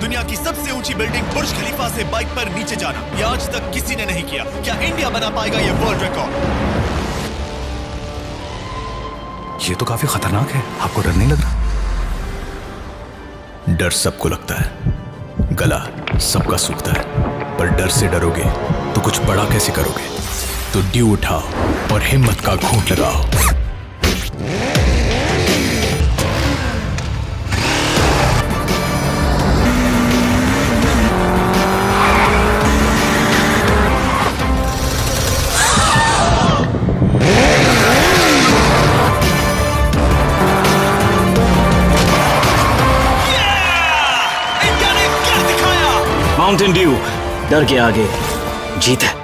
दुनिया की सबसे ऊंची बिल्डिंग बुर्ज खलीफा से बाइक पर नीचे जाना, ये आज तक किसी ने नहीं किया। क्या इंडिया बना पाएगा ये वर्ल्ड रिकॉर्ड? ये तो काफी खतरनाक है, आपको डर नहीं लग रहा? डर सबको लगता है, गला सबका सूखता है, पर डर से डरोगे तो कुछ बड़ा कैसे करोगे? तो ड्यू उठाओ और हिम्मत का घूंट लगाओ। माउंटेन ड्यू, डर के आगे जीत है।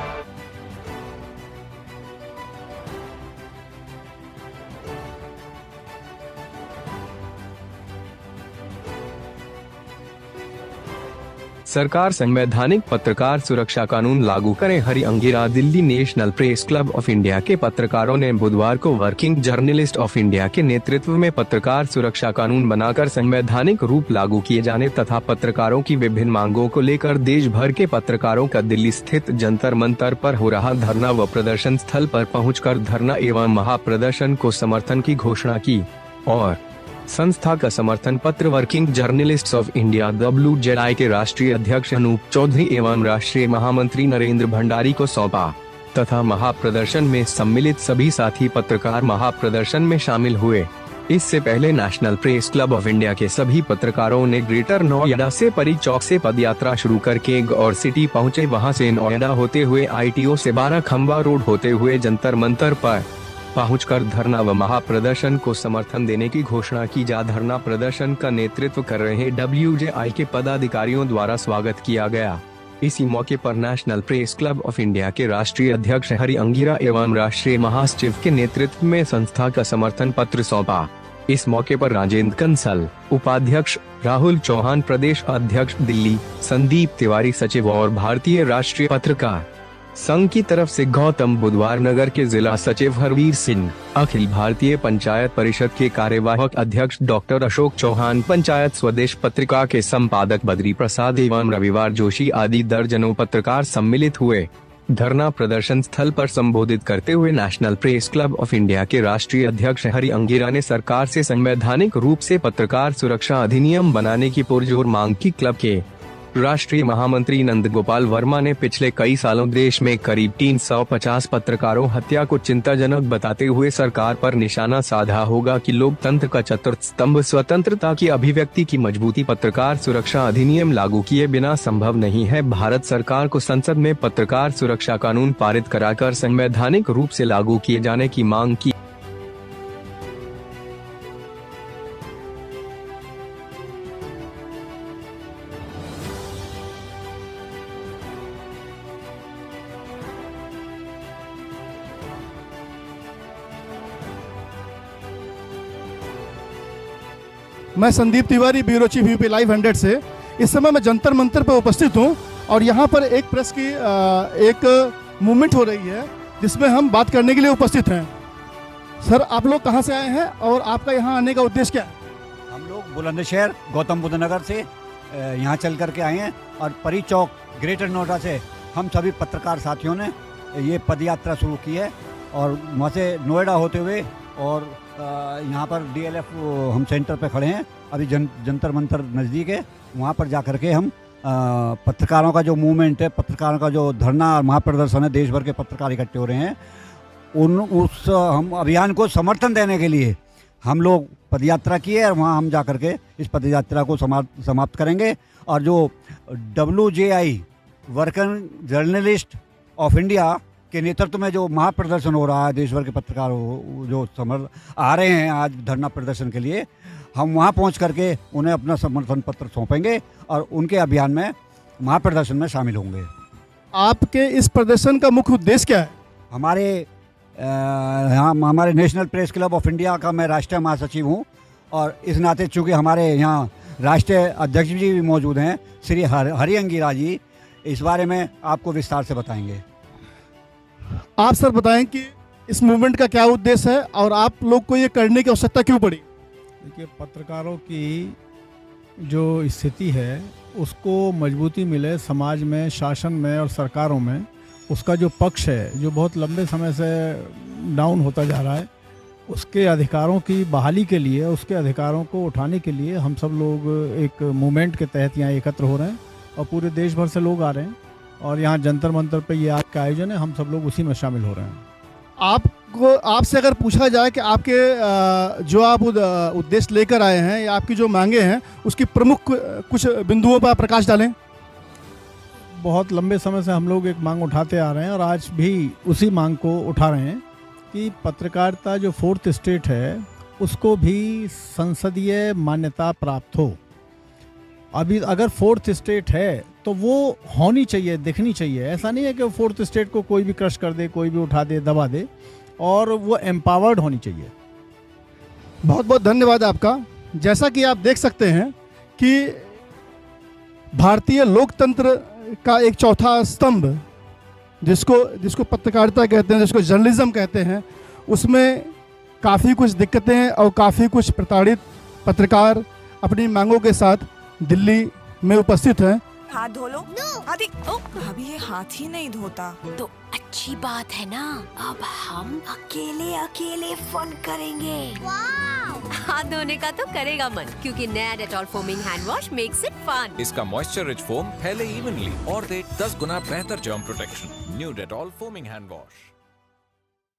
सरकार संवैधानिक पत्रकार सुरक्षा कानून लागू करे, Hari Angira. Delhi national press club of India के पत्रकारों ने बुधवार को वर्किंग जर्नलिस्ट ऑफ इंडिया के नेतृत्व में पत्रकार सुरक्षा कानून बनाकर संवैधानिक रूप लागू किए जाने तथा पत्रकारों की विभिन्न मांगों को लेकर देश भर के पत्रकारों का दिल्ली स्थित जंतर मंतर पर हो रहा धरना व प्रदर्शन स्थल पर पहुंचकर धरना एवं महाप्रदर्शन को समर्थन की घोषणा की और संस्था का समर्थन पत्र working journalists of India WJI के राष्ट्रीय अध्यक्ष अनूप चौधरी एवं राष्ट्रीय महामंत्री नरेंद्र भंडारी को सौंपा तथा महाप्रदर्शन में सम्मिलित सभी साथी पत्रकार महाप्रदर्शन में शामिल हुए। इससे पहले national press club of India के सभी पत्रकारों ने ग्रेटर नोएडा से परी चौक से पदयात्रा शुरू करके गौर सिटी पहुंचे। वहां से नोएडा होते हुए ITO से 12 खंबा रोड होते हुए जंतर मंतर पर पहुंचकर धरना व महाप्रदर्शन को समर्थन देने की घोषणा की। धरना प्रदर्शन का नेतृत्व कर रहे WJI के पदाधिकारियों द्वारा स्वागत किया गया। इसी मौके पर national press club of India के राष्ट्रीय अध्यक्ष हरी अंगीरा एवं राष्ट्रीय महासचिव के नेतृत्व में संस्था का समर्थन पत्र सौंपा। इस मौके पर राजेंद्र कंसल उपाध्यक्ष, राहुल चौहान प्रदेश अध्यक्ष दिल्ली, संदीप तिवारी सचिव और भारतीय राष्ट्रीय पत्रकार संघ की तरफ से गौतम बुधवार नगर के जिला सचिव हरवीर सिंह, अखिल भारतीय पंचायत परिषद के कार्यवाहक अध्यक्ष डॉक्टर अशोक चौहान, पंचायत स्वदेश पत्रिका के संपादक बद्री प्रसाद एवं रविवार जोशी आदि दर्जनों पत्रकार सम्मिलित हुए। धरना प्रदर्शन स्थल पर संबोधित करते हुए national press club of India के राष्ट्रीय अध्यक्ष हरी अंगीरा ने सरकार से संवैधानिक रूप से पत्रकार सुरक्षा अधिनियम बनाने की पुरजोर मांग की। क्लब के राष्ट्रीय महामंत्री नंद गोपाल वर्मा ने पिछले कई सालों देश में करीब 350 पत्रकारों हत्या को चिंताजनक बताते हुए सरकार पर निशाना साधा होगा कि लोकतंत्र का चतुर्थ स्तंभ स्वतंत्रता की अभिव्यक्ति की मजबूती पत्रकार सुरक्षा अधिनियम लागू किए बिना संभव नहीं है। भारत सरकार को संसद में पत्रकार सुरक्षा कानून पारित कराकर संवैधानिक रूप से लागू किए जाने की मांग की। मैं Sandeep Tiwari, bureau chief UP live 100 से। इस समय मैं जंतर मंतर पर उपस्थित हूं और यहां पर एक प्रेस की एक मूवमेंट हो रही है जिसमें हम बात करने के लिए उपस्थित हैं। सर, आप लोग कहां से आए हैं और आपका यहां आने का उद्देश्य क्या है? हम लोग बुलंदशहर गौतम बुद्ध नगर से यहां चल करके आए हैं और परी चौक ग्रेटर नोएडा से हम सभी पत्रकार साथियों ने ये पदयात्रा शुरू की है और वहाँ से नोएडा होते हुए और यहाँ पर DLF हम सेंटर पे खड़े हैं। अभी जंतर मंतर नज़दीक है, वहाँ पर जा करके हम पत्रकारों का जो मूवमेंट है, पत्रकारों का जो धरना और महाप्रदर्शन है, देश भर के पत्रकार इकट्ठे हो रहे हैं, हम अभियान को समर्थन देने के लिए हम लोग पदयात्रा की है और वहाँ हम जा करके इस पदयात्रा को समाप्त करेंगे। और जो WJI working journalist of India के नेतृत्व में जो महाप्रदर्शन हो रहा है, देश भर के पत्रकार जो आ रहे हैं आज धरना प्रदर्शन के लिए, हम वहां पहुंच करके उन्हें अपना समर्थन पत्र सौंपेंगे और उनके अभियान में महाप्रदर्शन में शामिल होंगे। आपके इस प्रदर्शन का मुख्य उद्देश्य क्या है? हमारे national press club of India का मैं राष्ट्रीय महासचिव हूं और इस नाते चूँकि हमारे यहाँ राष्ट्रीय अध्यक्ष जी भी मौजूद हैं, श्री हरी अंगीरा जी, इस बारे में आपको विस्तार से बताएंगे। आप सर बताएं कि इस मूवमेंट का क्या उद्देश्य है और आप लोग को ये करने की आवश्यकता क्यों पड़ी? देखिए, पत्रकारों की जो स्थिति है उसको मजबूती मिले समाज में, शासन में और सरकारों में, उसका जो पक्ष है जो बहुत लंबे समय से डाउन होता जा रहा है, उसके अधिकारों की बहाली के लिए, उसके अधिकारों को उठाने के लिए हम सब लोग एक मूवमेंट के तहत यहाँ एकत्र हो रहे हैं और पूरे देश भर से लोग आ रहे हैं और यहाँ जंतर मंतर पे ये आज का आयोजन है, हम सब लोग उसी में शामिल हो रहे हैं। आपसे अगर पूछा जाए कि आपके जो आप उद्देश्य लेकर आए हैं या आपकी जो मांगे हैं उसकी प्रमुख कुछ बिंदुओं पर प्रकाश डालें। बहुत लंबे समय से हम लोग एक मांग उठाते आ रहे हैं और आज भी उसी मांग को उठा रहे हैं कि पत्रकारिता जो 4th स्टेट है उसको भी संसदीय मान्यता प्राप्त हो। अभी अगर 4th स्टेट है तो वो होनी चाहिए, दिखनी चाहिए। ऐसा नहीं है कि 4th स्टेट को कोई भी क्रश कर दे, कोई भी उठा दे, दबा दे, और वो एम्पावर्ड होनी चाहिए। बहुत बहुत धन्यवाद आपका। जैसा कि आप देख सकते हैं कि भारतीय लोकतंत्र का एक चौथा स्तंभ जिसको पत्रकारिता कहते हैं, जिसको जर्नलिज्म कहते हैं, उसमें काफ़ी कुछ दिक्कतें हैं और काफ़ी कुछ प्रताड़ित पत्रकार अपनी मांगों के साथ दिल्ली में उपस्थित हैं। हाथ धो लो। आदि अभी ये हाथ ही नहीं धोता तो अच्छी बात है ना। अब हम अकेले अकेले फन करेंगे। हाथ धोने का तो करेगा मन, क्योंकि नया Dettol foaming hand wash makes it fun. इसका मॉइस्चर रिच फोम फैले इवनली और दे 10 गुना बेहतर germ protection. New Dettol foaming hand wash.